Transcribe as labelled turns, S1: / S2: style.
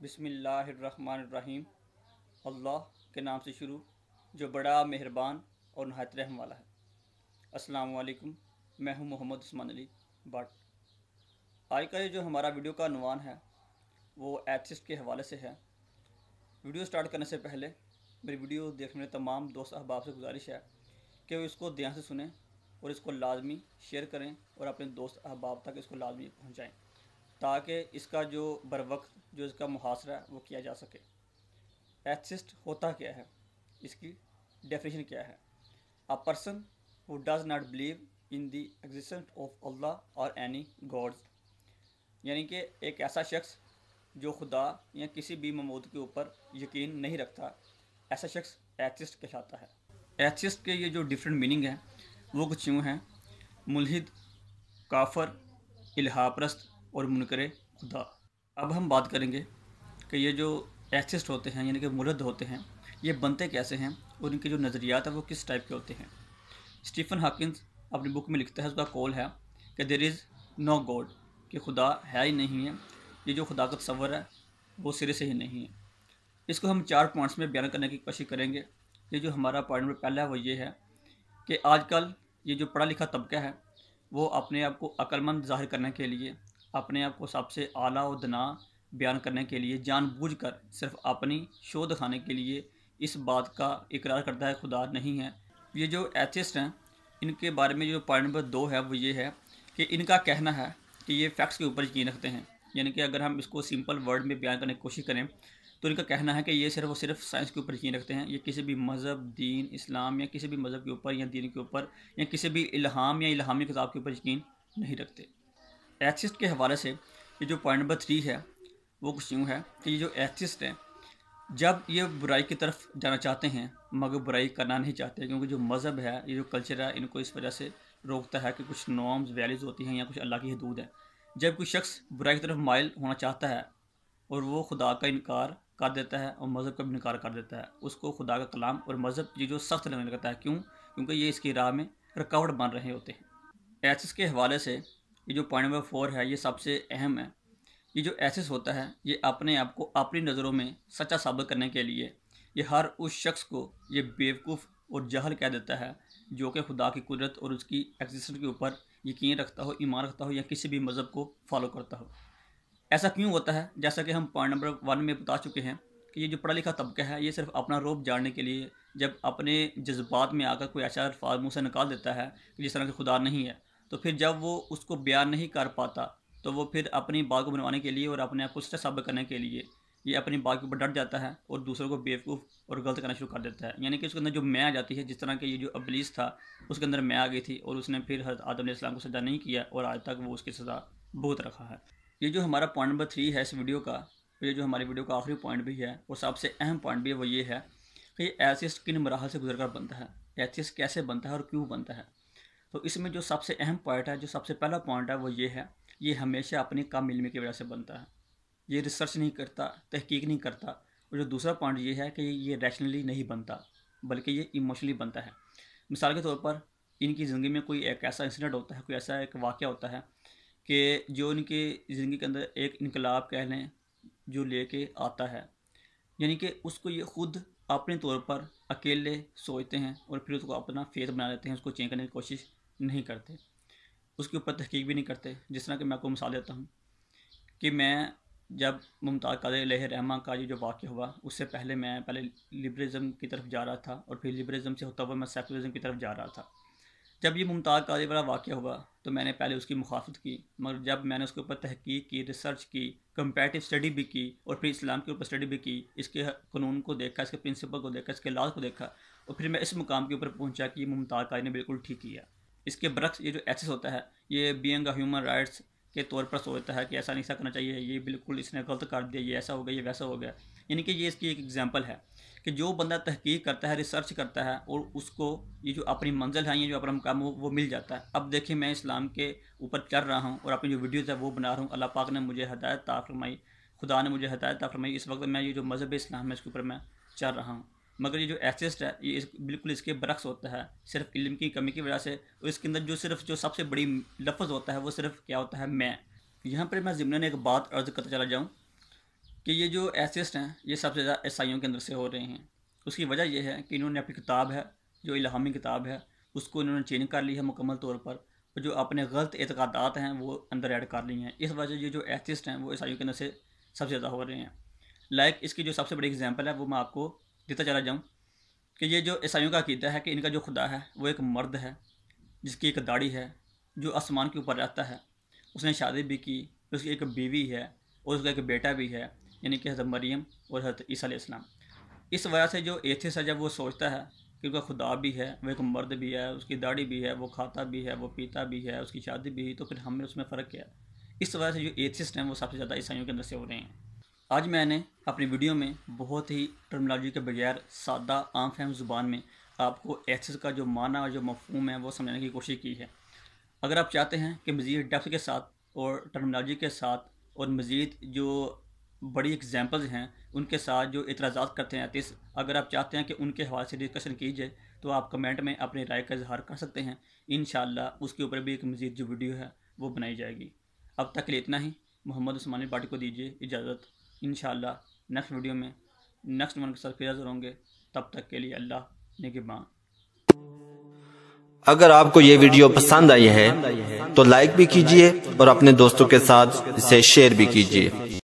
S1: बिस्मिल्लाहिर्रहमानिर्रहीम। अल्लाह के नाम से शुरू जो बड़ा मेहरबान और नहायत रहम वाला है। अस्सलामु अलैकुम, मैं हूं मोहम्मद उस्मान अली भट्ट। आज का ये जो हमारा वीडियो का अनवान है वो एथिस्ट के हवाले से है। वीडियो स्टार्ट करने से पहले मेरी वीडियो देखने वाले तमाम दोस्त अहबाब से गुजारिश है कि वो इसको ध्यान से सुनें और इसको लाजमी शेयर करें और अपने दोस्त अहबाब तक इसको लाजमी पहुँचाएँ ताकि इसका जो बर वक्त जो इसका मुहासरा है वो किया जा सके। एथिस्ट होता क्या है, इसकी डेफिनेशन क्या है? A person who does not believe in the existence of Allah or any God's, यानी कि एक ऐसा शख्स जो खुदा या किसी भी ममूद के ऊपर यकीन नहीं रखता, ऐसा शख्स एथिस्ट कहलाता है। एथिस्ट के ये जो डिफरेंट मीनिंग है वो कुछ यूँ हैं: मुल्हिद, काफर, इल्हाप्रस्त और मुनकर खुदा। अब हम बात करेंगे कि ये जो एथिस्ट होते हैं यानी कि मुल्हिद होते हैं ये बनते कैसे हैं और इनके जो नज़रियात है वो किस टाइप के होते हैं। स्टीफन हॉकिंस अपनी बुक में लिखता है, उसका कॉल है कि देयर इज़ नो गॉड, कि खुदा है ही नहीं है, ये जो खुदा का तस्वर है वो सिरे से ही नहीं है। इसको हम 4 पॉइंट्स में बयान करने की कोशिश करेंगे। ये जो हमारा पॉइंट नंबर पहला है वो ये है कि आजकल ये जो पढ़ा लिखा तबका है वो अपने आप को अक्लमंद ज़ाहिर करने के लिए, अपने आप को सबसे आला और दना बयान करने के लिए जानबूझकर सिर्फ अपनी शो दिखाने के लिए इस बात का इकरार करता है खुदा नहीं है। ये जो एथिस्ट हैं इनके बारे में जो पॉइंट नंबर 2 है वो ये है कि इनका कहना है कि ये फैक्ट्स के ऊपर यकीन रखते हैं। यानी कि अगर हम इसको सिंपल वर्ड में बयान करने की कोशिश करें तो इनका कहना है कि ये सिर्फ और सिर्फ साइंस के ऊपर यकीन रखते हैं। ये किसी भी मज़हब, दीन, इस्लाम या किसी भी मज़हब के ऊपर या दीन के ऊपर या किसी भी इल्हाम या इल्हामी किताब के ऊपर यकीन नहीं रखते। एथिस्ट के हवाले से ये जो पॉइंट नंबर 3 है वो कुछ यूँ है कि ये जो एथिस्ट हैं जब ये बुराई की तरफ जाना चाहते हैं मगर बुराई करना नहीं चाहते, क्योंकि जो मज़हब है, ये जो कल्चर है, इनको इस वजह से रोकता है कि कुछ नॉर्म्स वैल्यूज़ होती हैं या कुछ अल्लाह की हदूद है। जब कोई शख्स बुराई की तरफ माइल होना चाहता है और वो खुदा का इनकार कर देता है और मज़हब का भी इनकार कर देता है, उसको खुदा का कलाम और मज़हब ये जो सख्त लगने लगता है। क्यों? क्योंकि ये इसकी राह में रुकावट बन रहे होते हैं। एथिस के हवाले से ये जो पॉइंट नंबर 4 है ये सबसे अहम है। ये जो एथिस होता है ये अपने आप को अपनी नज़रों में सच्चा साबित करने के लिए ये हर उस शख्स को ये बेवकूफ़ और जहल कह देता है जो कि खुदा की कुदरत और उसकी एग्जिस्टेंस के ऊपर यकीन रखता हो, ईमान रखता हो या किसी भी मज़हब को फॉलो करता हो। ऐसा क्यों होता है? जैसा कि हम पॉइंट नंबर 1 में बता चुके हैं कि ये जो पढ़ा लिखा तबका है ये सिर्फ अपना रोब जानने के लिए जब अपने जज्बात में आकर कोई ऐसा अल्फाज मुँह से निकाल देता है कि जिस तरह के खुदा नहीं है, तो फिर जब वो उसको बयान नहीं कर पाता तो वो फिर अपनी बात को बनवाने के लिए और अपने आप को सच साबित करने के लिए ये अपनी बात के ऊपर डट जाता है और दूसरों को बेवकूफ़ और गलत करना शुरू कर देता है। यानी कि उसके अंदर जो मैं आ जाती है, जिस तरह के ये जो इब्लीस था उसके अंदर मैं आ गई थी और उसने फिर हज़रत आदम अलैहिस्सलाम को सज़ा नहीं किया और आज तक वो उसकी सज़ा भुगत रखा है। ये जो हमारा पॉइंट नंबर 3 है इस वीडियो का, ये जो हमारी वीडियो का आखिरी पॉइंट भी है और सबसे अहम पॉइंट भी है, वो ये है कि एथिस्ट किन मराहल से गुजर कर बनता है, एथिस्ट कैसे बनता है और क्यों बनता है। तो इसमें जो सबसे अहम पॉइंट है, जो सबसे पहला पॉइंट है वो ये है, ये हमेशा अपनी कम इल्मी की वजह से बनता है। ये रिसर्च नहीं करता, तहकीक नहीं करता। और जो दूसरा पॉइंट ये है कि ये रैशनली नहीं बनता बल्कि ये इमोशनली बनता है। मिसाल के तौर पर इनकी ज़िंदगी में कोई एक ऐसा इंसिडेंट होता है, कोई ऐसा एक वाक़या होता है कि जो उनकी ज़िंदगी के अंदर एक इनकलाब कह लें जो लेके आता है, यानी कि उसको ये खुद अपने तौर पर अकेले सोचते हैं और फिर उसको अपना फेथ बना लेते हैं, उसको चेंज करने की कोशिश नहीं करते, उसके ऊपर तहकीक भी नहीं करते। जिस तरह कि मैं आपको मिसाल देता हूँ कि मैं जब मुमताज़ कादरी अलैहि रहमा का ये जो वाक़या हुआ उससे पहले मैं पहले लिबरलिज़म की तरफ जा रहा था और फिर लिबरलिज़म से होता हुआ मैं सेकुलरिज़म की तरफ जा रहा था। जब ये मुमताज़ कादरी वाला वाक़या हुआ तो मैंने पहले उसकी मुखालफत की, मगर जब मैंने उसके ऊपर तहकीक की, रिसर्च की, कंपैरेटिव स्टडी भी की और फिर इस्लाम के ऊपर स्टडी भी की, इसके कानून को देखा, इसके प्रिंसिपल को देखा, इसके लॉ को देखा और फिर मैं इस मुकाम के ऊपर पहुंचा कि मुमताज़ कादरी ने बिल्कुल ठीक किया। इसके बरक्स ये जो एथिस होता है ये बीइंग अ ह्यूमन राइट्स के तौर पर सोचता है कि ऐसा नहीं ऐसा करना चाहिए, ये बिल्कुल इसने गलत कर दिया, ये ऐसा हो गया, ये वैसा हो गया। यानी कि ये इसकी एक एग्जांपल है कि जो बंदा तहकीक करता है, रिसर्च करता है और उसको ये जो अपनी मंजिल है, ये जो अपना मुकाम वो मिल जाता है। अब देखिए मैं इस्लाम के ऊपर चल रहा हूँ और अपनी जो वीडियोज़ है वो बना रहा हूँ। अल्लाह पाक ने मुझे हिदायत अता फरमाई, खुदा ने मुझे हिदायत अता फरमाई। इस वक्त मैं ये जो मज़हब इस्लाम है इसके ऊपर मैं चल रहा हूँ। मगर ये जो एथिस्ट है ये बिल्कुल इसके बरक्स होता है, सिर्फ इल्म की कमी की वजह से। और इसके अंदर जो सिर्फ जो सबसे बड़ी लफ्ज़ होता है वो सिर्फ क्या होता है, मैं। यहाँ पर मैं ज़िम्नन एक बात अर्ज़ करता चला जाऊँ कि ये जो एथिस्ट हैं ये सबसे ज़्यादा ईसाइयों के अंदर से हो रहे हैं। उसकी वजह यह है कि इन्होंने अपनी किताब है, जो इल्हामी किताब है, उसको इन्होंने चेंज कर ली है मुकम्मल तौर पर, और जो अपने गलत एतक़ादात हैं वो अंदर ऐड कर ली हैं। इस वजह से ये जो एथिस्ट हैं वो ईसाइयों के अंदर से सबसे ज़्यादा हो रहे हैं। लाइक इसकी जो सबसे बड़ी एग्जांपल है वो मैं आपको देता चला जाऊँ कि ये जो ईसाइयों का अक़ीदा है कि इनका जो खुदा है वो एक मर्द है जिसकी एक दाढ़ी है, जो आसमान के ऊपर रहता है, उसने शादी भी की, उसकी एक बीवी है और उसका एक बेटा भी है, यानी कि हज़रत मरियम और हज़रत ईसा अलैहिस्सलाम। इस वजह से जो एथिस्ट है जब वो सोचता है कि उसका खुदा भी है, वो एक मर्द भी है, उसकी दाढ़ी भी है, वो खाता भी है, वो पीता भी है, उसकी शादी भी है, तो फिर हमें उसमें फ़र्क क्या है। इस वजह से जो एथिस्ट हैं वो सबसे ज़्यादा ईसाइयों के अंदर से हो रहे हैं। आज मैंने अपनी वीडियो में बहुत ही टर्मिनोलॉजी के बगैर सादा आम फहम ज़ुबान में आपको एथिस्ट का जो माना और जो मफ़हूम है वो समझाने की कोशिश की है। अगर आप चाहते हैं कि मज़ीद डेप्थ के साथ और टर्मिनोलॉजी के साथ और मज़ीद जो बड़ी एग्जांपल्स हैं उनके साथ जो इतराज़ात करते हैं एथिस्ट, अगर आप चाहते हैं कि उनके हवाले से डिस्कशन की जाए तो आप कमेंट में अपनी राय का इजहार कर सकते हैं। इंशाअल्लाह उसके ऊपर भी एक मज़ीद जो वीडियो है वो बनाई जाएगी। अब तक के लिए इतना ही। मोहम्मद उस्मानी पार्टी को दीजिए इजाज़त। इंशाअल्लाह नेक्स्ट वीडियो में नेक्स्ट वन के साथ फिर हाज़िर होंगे। तब तक के लिए अल्लाह निगहबान।
S2: अगर आपको ये वीडियो पसंद आई है तो लाइक भी कीजिए और अपने दोस्तों के साथ इसे शेयर भी कीजिए।